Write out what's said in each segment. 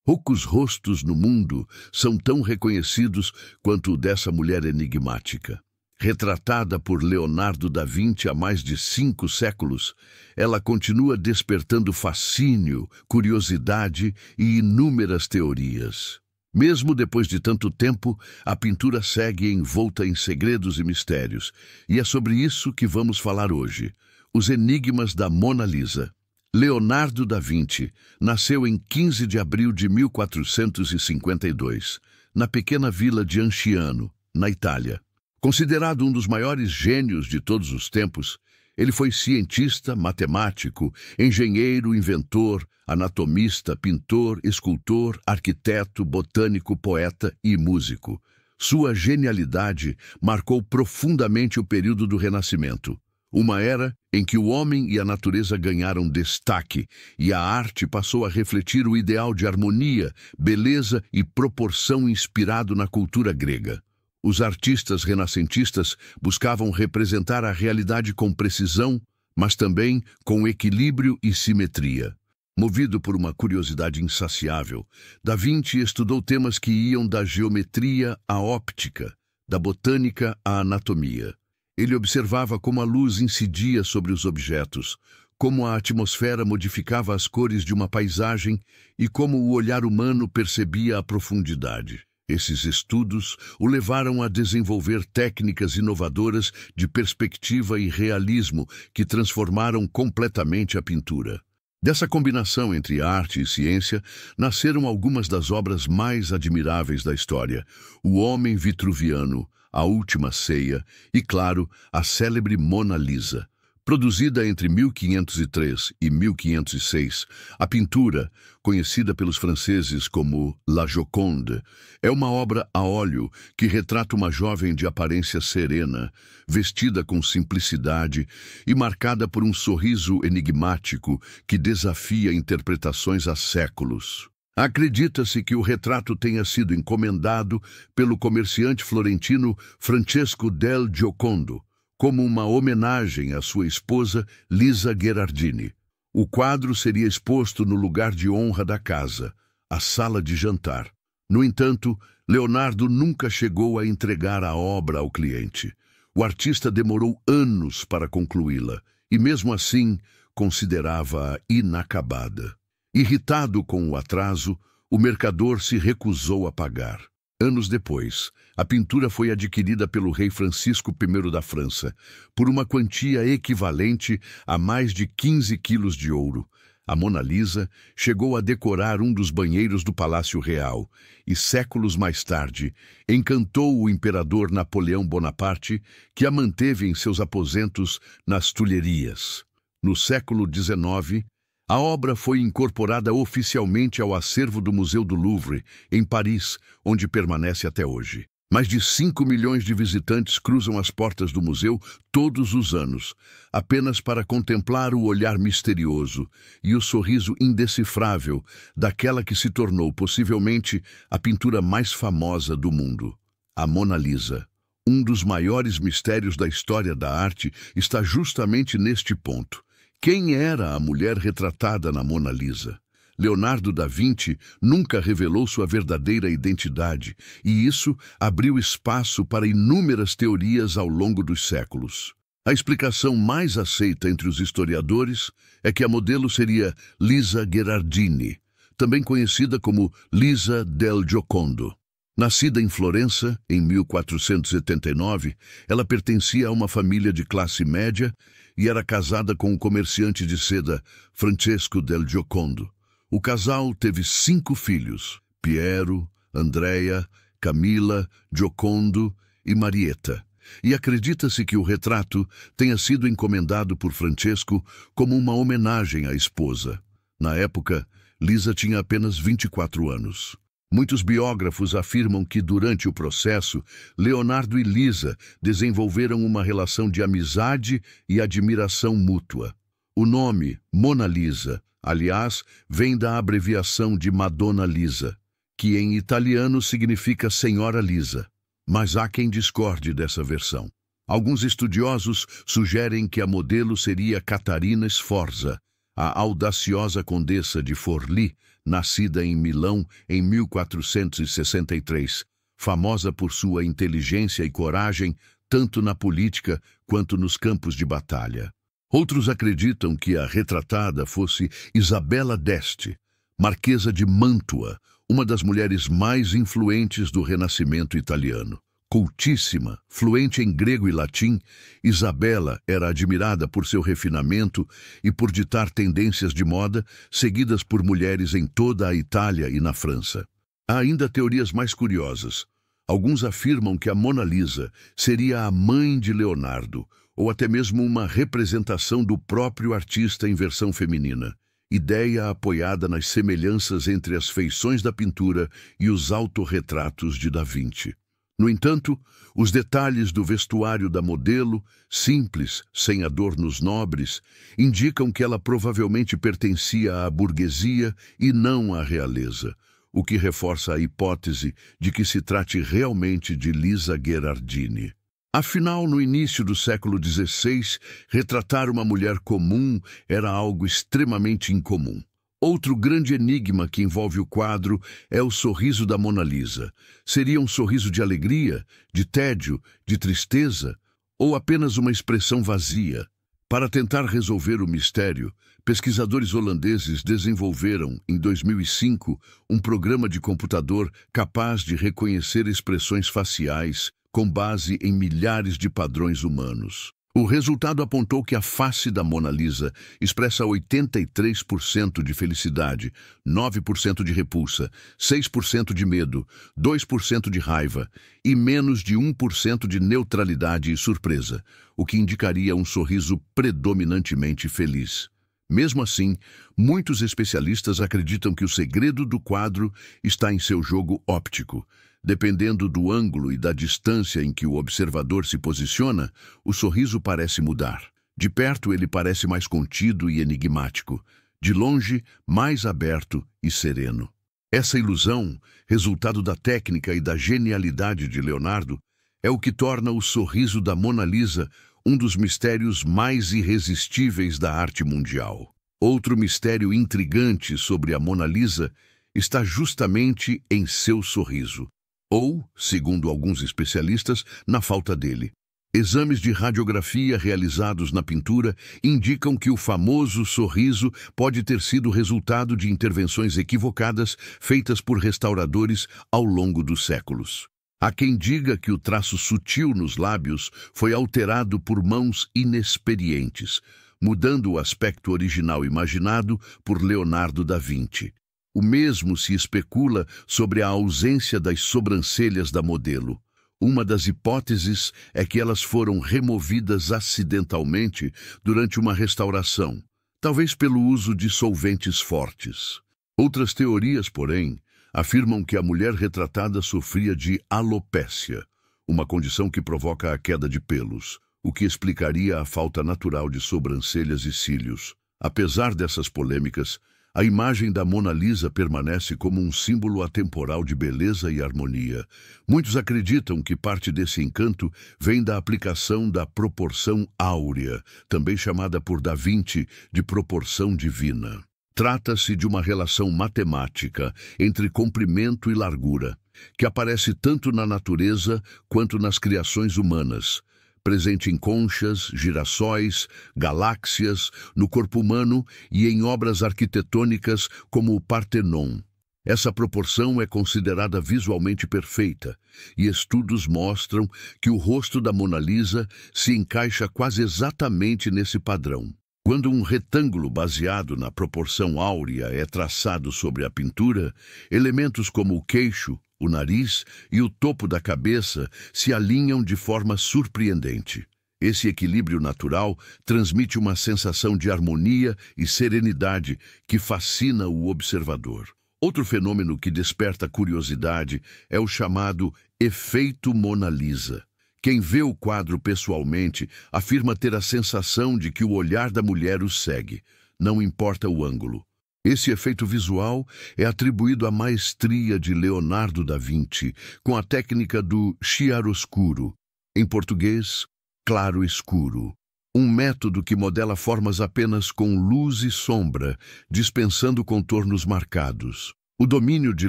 Poucos rostos no mundo são tão reconhecidos quanto o dessa mulher enigmática. Retratada por Leonardo da Vinci há mais de 5 séculos, ela continua despertando fascínio, curiosidade e inúmeras teorias. Mesmo depois de tanto tempo, a pintura segue envolta em segredos e mistérios, e é sobre isso que vamos falar hoje: os enigmas da Mona Lisa. Leonardo da Vinci nasceu em 15 de abril de 1452, na pequena vila de Anciano, na Itália. Considerado um dos maiores gênios de todos os tempos, ele foi cientista, matemático, engenheiro, inventor, anatomista, pintor, escultor, arquiteto, botânico, poeta e músico. Sua genialidade marcou profundamente o período do Renascimento, uma era em que o homem e a natureza ganharam destaque e a arte passou a refletir o ideal de harmonia, beleza e proporção inspirado na cultura grega. Os artistas renascentistas buscavam representar a realidade com precisão, mas também com equilíbrio e simetria. Movido por uma curiosidade insaciável, Da Vinci estudou temas que iam da geometria à óptica, da botânica à anatomia. Ele observava como a luz incidia sobre os objetos, como a atmosfera modificava as cores de uma paisagem e como o olhar humano percebia a profundidade. Esses estudos o levaram a desenvolver técnicas inovadoras de perspectiva e realismo que transformaram completamente a pintura. Dessa combinação entre arte e ciência, nasceram algumas das obras mais admiráveis da história: O Homem Vitruviano, A Última Ceia e, claro, a célebre Mona Lisa. Produzida entre 1503 e 1506, a pintura, conhecida pelos franceses como La Joconde, é uma obra a óleo que retrata uma jovem de aparência serena, vestida com simplicidade e marcada por um sorriso enigmático que desafia interpretações há séculos. Acredita-se que o retrato tenha sido encomendado pelo comerciante florentino Francesco del Giocondo, como uma homenagem à sua esposa Lisa Gherardini. O quadro seria exposto no lugar de honra da casa, a sala de jantar. No entanto, Leonardo nunca chegou a entregar a obra ao cliente. O artista demorou anos para concluí-la e, mesmo assim, considerava-a inacabada. Irritado com o atraso, o mercador se recusou a pagar. Anos depois, a pintura foi adquirida pelo rei Francisco I da França, por uma quantia equivalente a mais de 15 quilos de ouro. A Mona Lisa chegou a decorar um dos banheiros do Palácio Real e, séculos mais tarde, encantou o imperador Napoleão Bonaparte, que a manteve em seus aposentos nas Tulherias. No século XIX, a obra foi incorporada oficialmente ao acervo do Museu do Louvre, em Paris, onde permanece até hoje. Mais de 5 milhões de visitantes cruzam as portas do museu todos os anos, apenas para contemplar o olhar misterioso e o sorriso indecifrável daquela que se tornou possivelmente a pintura mais famosa do mundo, a Mona Lisa. Um dos maiores mistérios da história da arte está justamente neste ponto. Quem era a mulher retratada na Mona Lisa? Leonardo da Vinci nunca revelou sua verdadeira identidade, e isso abriu espaço para inúmeras teorias ao longo dos séculos. A explicação mais aceita entre os historiadores é que a modelo seria Lisa Gherardini, também conhecida como Lisa del Giocondo. Nascida em Florença, em 1479, ela pertencia a uma família de classe média e era casada com o comerciante de seda Francesco del Giocondo. O casal teve 5 filhos: Piero, Andrea, Camila, Giocondo e Marietta. E acredita-se que o retrato tenha sido encomendado por Francesco como uma homenagem à esposa. Na época, Lisa tinha apenas 24 anos. Muitos biógrafos afirmam que, durante o processo, Leonardo e Lisa desenvolveram uma relação de amizade e admiração mútua. O nome Mona Lisa, aliás, vem da abreviação de Madonna Lisa, que em italiano significa Senhora Lisa. Mas há quem discorde dessa versão. Alguns estudiosos sugerem que a modelo seria Catarina Sforza, a audaciosa condessa de Forlì, nascida em Milão em 1463, famosa por sua inteligência e coragem, tanto na política quanto nos campos de batalha. Outros acreditam que a retratada fosse Isabella d'Este, Marquesa de Mantua, uma das mulheres mais influentes do Renascimento italiano. Cultíssima, fluente em grego e latim, Isabella era admirada por seu refinamento e por ditar tendências de moda seguidas por mulheres em toda a Itália e na França. Há ainda teorias mais curiosas. Alguns afirmam que a Mona Lisa seria a mãe de Leonardo, ou até mesmo uma representação do próprio artista em versão feminina. Ideia apoiada nas semelhanças entre as feições da pintura e os autorretratos de Da Vinci. No entanto, os detalhes do vestuário da modelo, simples, sem adornos nobres, indicam que ela provavelmente pertencia à burguesia e não à realeza, o que reforça a hipótese de que se trate realmente de Lisa Gherardini. Afinal, no início do século XVI, retratar uma mulher comum era algo extremamente incomum. Outro grande enigma que envolve o quadro é o sorriso da Mona Lisa. Seria um sorriso de alegria, de tédio, de tristeza, ou apenas uma expressão vazia? Para tentar resolver o mistério, pesquisadores holandeses desenvolveram, em 2005, um programa de computador capaz de reconhecer expressões faciais com base em milhares de padrões humanos. O resultado apontou que a face da Mona Lisa expressa 83% de felicidade, 9% de repulsa, 6% de medo, 2% de raiva e menos de 1% de neutralidade e surpresa, o que indicaria um sorriso predominantemente feliz. Mesmo assim, muitos especialistas acreditam que o segredo do quadro está em seu jogo óptico. Dependendo do ângulo e da distância em que o observador se posiciona, o sorriso parece mudar. De perto, ele parece mais contido e enigmático. De longe, mais aberto e sereno. Essa ilusão, resultado da técnica e da genialidade de Leonardo, é o que torna o sorriso da Mona Lisa um dos mistérios mais irresistíveis da arte mundial. Outro mistério intrigante sobre a Mona Lisa está justamente em seu sorriso. Ou, segundo alguns especialistas, na falta dele. Exames de radiografia realizados na pintura indicam que o famoso sorriso pode ter sido resultado de intervenções equivocadas feitas por restauradores ao longo dos séculos. Há quem diga que o traço sutil nos lábios foi alterado por mãos inexperientes, mudando o aspecto original imaginado por Leonardo da Vinci. O mesmo se especula sobre a ausência das sobrancelhas da modelo. Uma das hipóteses é que elas foram removidas acidentalmente durante uma restauração, talvez pelo uso de solventes fortes. Outras teorias, porém, afirmam que a mulher retratada sofria de alopécia, uma condição que provoca a queda de pelos, o que explicaria a falta natural de sobrancelhas e cílios. Apesar dessas polêmicas, a imagem da Mona Lisa permanece como um símbolo atemporal de beleza e harmonia. Muitos acreditam que parte desse encanto vem da aplicação da proporção áurea, também chamada por Da Vinci de proporção divina. Trata-se de uma relação matemática entre comprimento e largura, que aparece tanto na natureza quanto nas criações humanas, presente em conchas, girassóis, galáxias, no corpo humano e em obras arquitetônicas como o Partenon. Essa proporção é considerada visualmente perfeita, e estudos mostram que o rosto da Mona Lisa se encaixa quase exatamente nesse padrão. Quando um retângulo baseado na proporção áurea é traçado sobre a pintura, elementos como o queixo, o nariz e o topo da cabeça se alinham de forma surpreendente. Esse equilíbrio natural transmite uma sensação de harmonia e serenidade que fascina o observador. Outro fenômeno que desperta curiosidade é o chamado efeito Mona Lisa. Quem vê o quadro pessoalmente afirma ter a sensação de que o olhar da mulher o segue, não importa o ângulo. Esse efeito visual é atribuído à maestria de Leonardo da Vinci, com a técnica do chiaroscuro, em português, claro-escuro. um método que modela formas apenas com luz e sombra, dispensando contornos marcados. O domínio de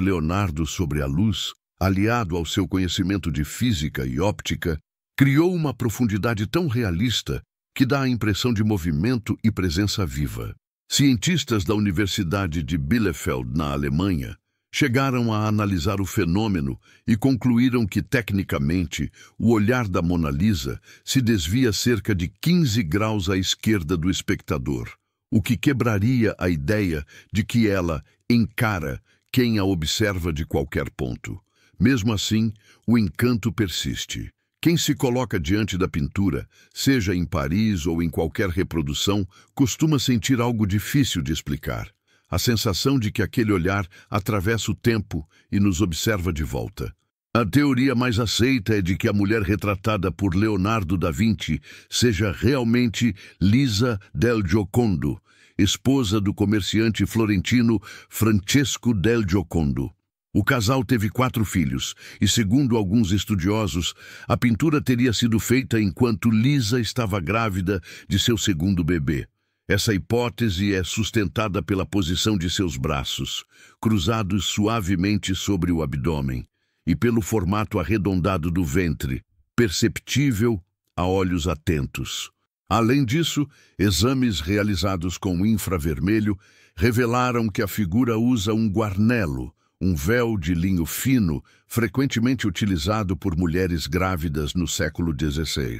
Leonardo sobre a luz, aliado ao seu conhecimento de física e óptica, criou uma profundidade tão realista que dá a impressão de movimento e presença viva. Cientistas da Universidade de Bielefeld, na Alemanha, chegaram a analisar o fenômeno e concluíram que, tecnicamente, o olhar da Mona Lisa se desvia cerca de 15 graus à esquerda do espectador, o que quebraria a ideia de que ela encara quem a observa de qualquer ponto. Mesmo assim, o encanto persiste. Quem se coloca diante da pintura, seja em Paris ou em qualquer reprodução, costuma sentir algo difícil de explicar. A sensação de que aquele olhar atravessa o tempo e nos observa de volta. A teoria mais aceita é de que a mulher retratada por Leonardo da Vinci seja realmente Lisa del Giocondo, esposa do comerciante florentino Francesco del Giocondo. O casal teve 4 filhos e, segundo alguns estudiosos, a pintura teria sido feita enquanto Lisa estava grávida de seu segundo bebê. Essa hipótese é sustentada pela posição de seus braços, cruzados suavemente sobre o abdômen, e pelo formato arredondado do ventre, perceptível a olhos atentos. Além disso, exames realizados com infravermelho revelaram que a figura usa um guarnelo, um véu de linho fino, frequentemente utilizado por mulheres grávidas no século XVI.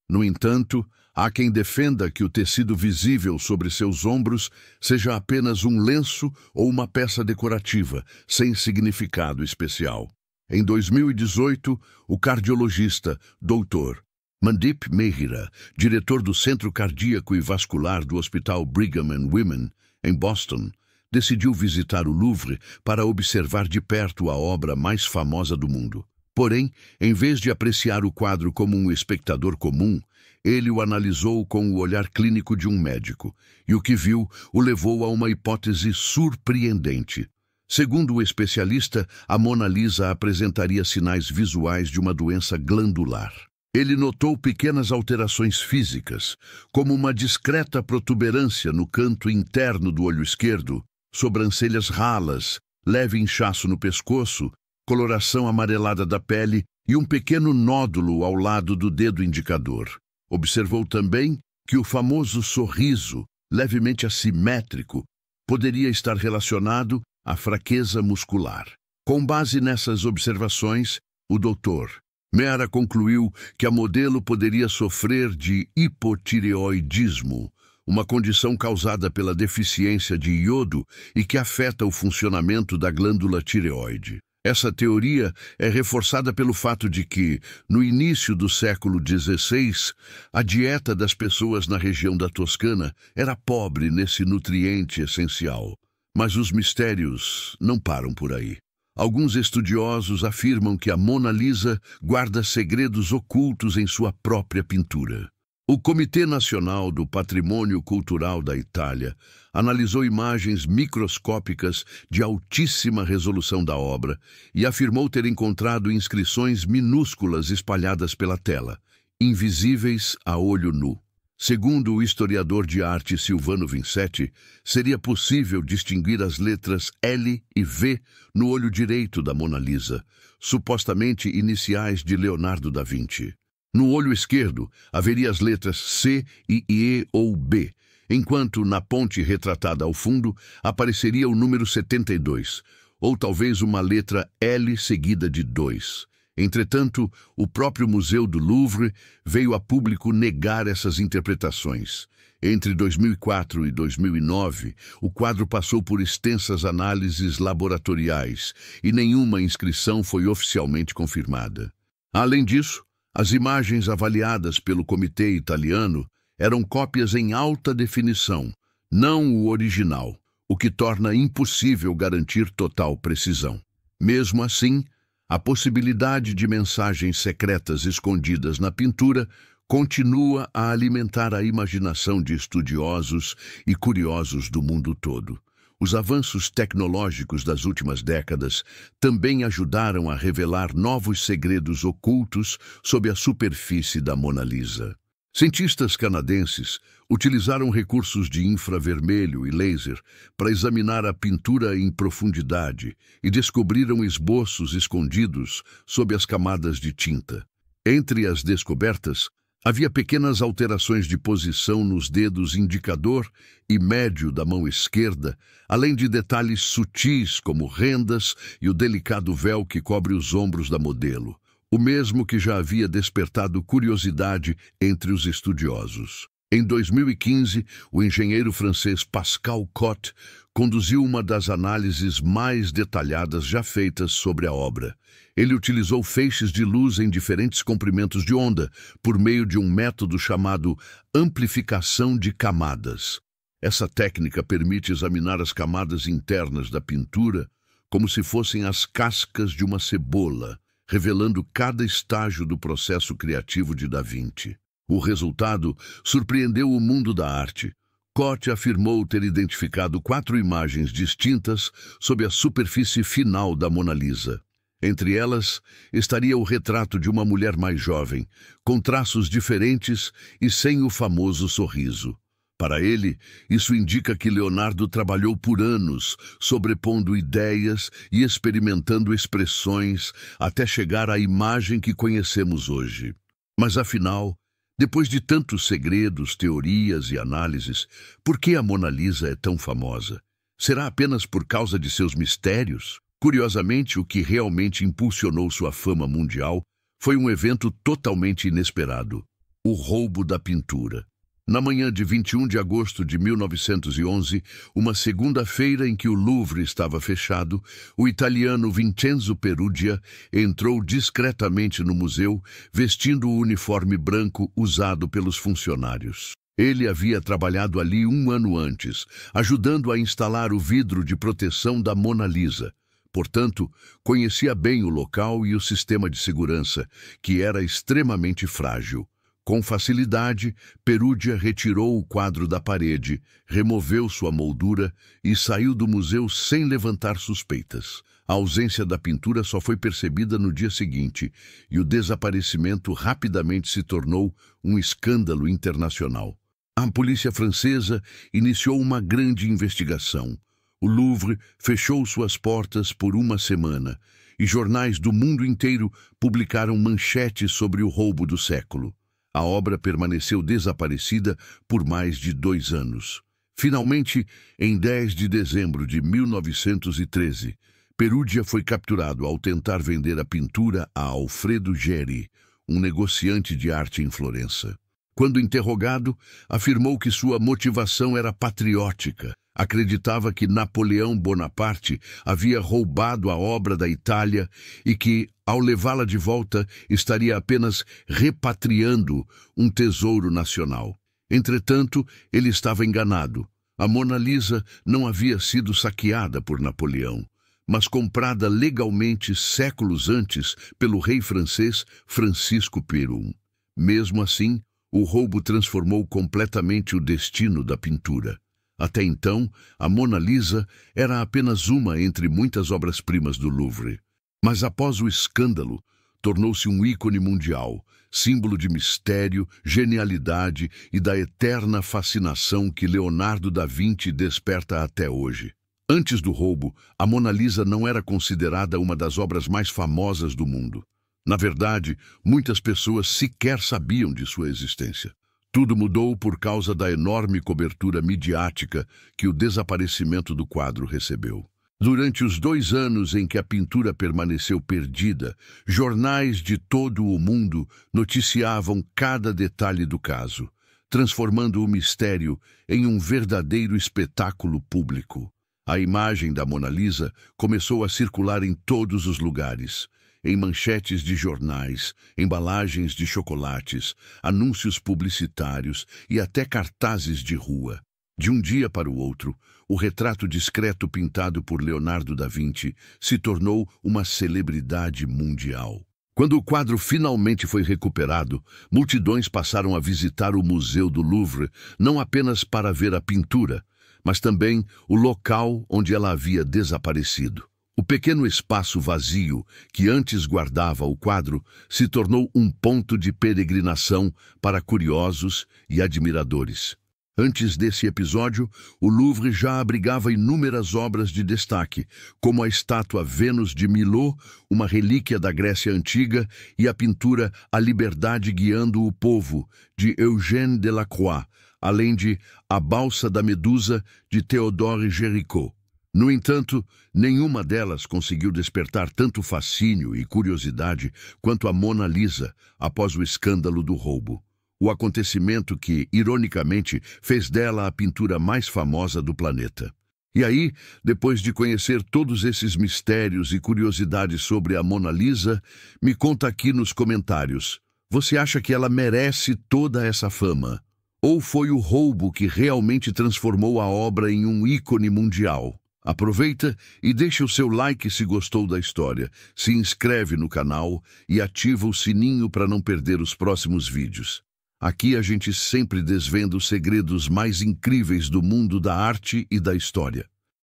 No entanto, há quem defenda que o tecido visível sobre seus ombros seja apenas um lenço ou uma peça decorativa, sem significado especial. Em 2018, o cardiologista Dr. Mandip Mehra, diretor do Centro Cardíaco e Vascular do Hospital Brigham and Women, em Boston, decidiu visitar o Louvre para observar de perto a obra mais famosa do mundo. Porém, em vez de apreciar o quadro como um espectador comum, ele o analisou com o olhar clínico de um médico, e o que viu o levou a uma hipótese surpreendente. Segundo o especialista, a Mona Lisa apresentaria sinais visuais de uma doença glandular. Ele notou pequenas alterações físicas, como uma discreta protuberância no canto interno do olho esquerdo, sobrancelhas ralas, leve inchaço no pescoço, coloração amarelada da pele e um pequeno nódulo ao lado do dedo indicador. Observou também que o famoso sorriso, levemente assimétrico, poderia estar relacionado à fraqueza muscular. Com base nessas observações, o Dr. Mehra concluiu que a modelo poderia sofrer de hipotireoidismo, uma condição causada pela deficiência de iodo e que afeta o funcionamento da glândula tireoide. Essa teoria é reforçada pelo fato de que, no início do século XVI, a dieta das pessoas na região da Toscana era pobre nesse nutriente essencial. Mas os mistérios não param por aí. Alguns estudiosos afirmam que a Mona Lisa guarda segredos ocultos em sua própria pintura. O Comitê Nacional do Patrimônio Cultural da Itália analisou imagens microscópicas de altíssima resolução da obra e afirmou ter encontrado inscrições minúsculas espalhadas pela tela, invisíveis a olho nu. Segundo o historiador de arte Silvano Vincetti, seria possível distinguir as letras L e V no olho direito da Mona Lisa, supostamente iniciais de Leonardo da Vinci. No olho esquerdo, haveria as letras C e E ou B, enquanto na ponte retratada ao fundo apareceria o número 72, ou talvez uma letra L seguida de 2. Entretanto, o próprio Museu do Louvre veio a público negar essas interpretações. Entre 2004 e 2009, o quadro passou por extensas análises laboratoriais e nenhuma inscrição foi oficialmente confirmada. Além disso, as imagens avaliadas pelo comitê italiano eram cópias em alta definição, não o original, o que torna impossível garantir total precisão. Mesmo assim, a possibilidade de mensagens secretas escondidas na pintura continua a alimentar a imaginação de estudiosos e curiosos do mundo todo. Os avanços tecnológicos das últimas décadas também ajudaram a revelar novos segredos ocultos sob a superfície da Mona Lisa. Cientistas canadenses utilizaram recursos de infravermelho e laser para examinar a pintura em profundidade e descobriram esboços escondidos sob as camadas de tinta. Entre as descobertas, havia pequenas alterações de posição nos dedos indicador e médio da mão esquerda, além de detalhes sutis como rendas e o delicado véu que cobre os ombros da modelo, o mesmo que já havia despertado curiosidade entre os estudiosos. Em 2015, o engenheiro francês Pascal Cotte conduziu uma das análises mais detalhadas já feitas sobre a obra. Ele utilizou feixes de luz em diferentes comprimentos de onda, por meio de um método chamado amplificação de camadas. Essa técnica permite examinar as camadas internas da pintura como se fossem as cascas de uma cebola, revelando cada estágio do processo criativo de Da Vinci. O resultado surpreendeu o mundo da arte. Cotte afirmou ter identificado 4 imagens distintas sob a superfície final da Mona Lisa. Entre elas, estaria o retrato de uma mulher mais jovem, com traços diferentes e sem o famoso sorriso. Para ele, isso indica que Leonardo trabalhou por anos, sobrepondo ideias e experimentando expressões até chegar à imagem que conhecemos hoje. Mas afinal, depois de tantos segredos, teorias e análises, por que a Mona Lisa é tão famosa? Será apenas por causa de seus mistérios? Curiosamente, o que realmente impulsionou sua fama mundial foi um evento totalmente inesperado: o roubo da pintura. Na manhã de 21 de agosto de 1911, uma segunda-feira em que o Louvre estava fechado, o italiano Vincenzo Perugia entrou discretamente no museu, vestindo o uniforme branco usado pelos funcionários. Ele havia trabalhado ali 1 ano antes, ajudando a instalar o vidro de proteção da Mona Lisa. Portanto, conhecia bem o local e o sistema de segurança, que era extremamente frágil. Com facilidade, Perugia retirou o quadro da parede, removeu sua moldura e saiu do museu sem levantar suspeitas. A ausência da pintura só foi percebida no dia seguinte, e o desaparecimento rapidamente se tornou um escândalo internacional. A polícia francesa iniciou uma grande investigação. O Louvre fechou suas portas por 1 semana, e jornais do mundo inteiro publicaram manchetes sobre o roubo do século. A obra permaneceu desaparecida por mais de 2 anos. Finalmente, em 10 de dezembro de 1913, Perugia foi capturado ao tentar vender a pintura a Alfredo Geri, um negociante de arte em Florença. Quando interrogado, afirmou que sua motivação era patriótica. Acreditava que Napoleão Bonaparte havia roubado a obra da Itália e que, ao levá-la de volta, estaria apenas repatriando um tesouro nacional. Entretanto, ele estava enganado. A Mona Lisa não havia sido saqueada por Napoleão, mas comprada legalmente séculos antes pelo rei francês Francisco I. Mesmo assim, o roubo transformou completamente o destino da pintura. Até então, a Mona Lisa era apenas uma entre muitas obras-primas do Louvre. Mas após o escândalo, tornou-se um ícone mundial, símbolo de mistério, genialidade e da eterna fascinação que Leonardo da Vinci desperta até hoje. Antes do roubo, a Mona Lisa não era considerada uma das obras mais famosas do mundo. Na verdade, muitas pessoas sequer sabiam de sua existência. Tudo mudou por causa da enorme cobertura midiática que o desaparecimento do quadro recebeu. Durante os 2 anos em que a pintura permaneceu perdida, jornais de todo o mundo noticiavam cada detalhe do caso, transformando o mistério em um verdadeiro espetáculo público. A imagem da Mona Lisa começou a circular em todos os lugares, em manchetes de jornais, embalagens de chocolates, anúncios publicitários e até cartazes de rua. De um dia para o outro, o retrato discreto pintado por Leonardo da Vinci se tornou uma celebridade mundial. Quando o quadro finalmente foi recuperado, multidões passaram a visitar o Museu do Louvre não apenas para ver a pintura, mas também o local onde ela havia desaparecido. O pequeno espaço vazio que antes guardava o quadro se tornou um ponto de peregrinação para curiosos e admiradores. Antes desse episódio, o Louvre já abrigava inúmeras obras de destaque, como a estátua Vênus de Milo, uma relíquia da Grécia Antiga, e a pintura A Liberdade Guiando o Povo, de Eugène Delacroix, além de A Balsa da Medusa, de Théodore Géricault. No entanto, nenhuma delas conseguiu despertar tanto fascínio e curiosidade quanto a Mona Lisa após o escândalo do roubo. O acontecimento que, ironicamente, fez dela a pintura mais famosa do planeta. E aí, depois de conhecer todos esses mistérios e curiosidades sobre a Mona Lisa, me conta aqui nos comentários. Você acha que ela merece toda essa fama? Ou foi o roubo que realmente transformou a obra em um ícone mundial? Aproveita e deixa o seu like se gostou da história, se inscreve no canal e ativa o sininho para não perder os próximos vídeos. Aqui a gente sempre desvenda os segredos mais incríveis do mundo da arte e da história.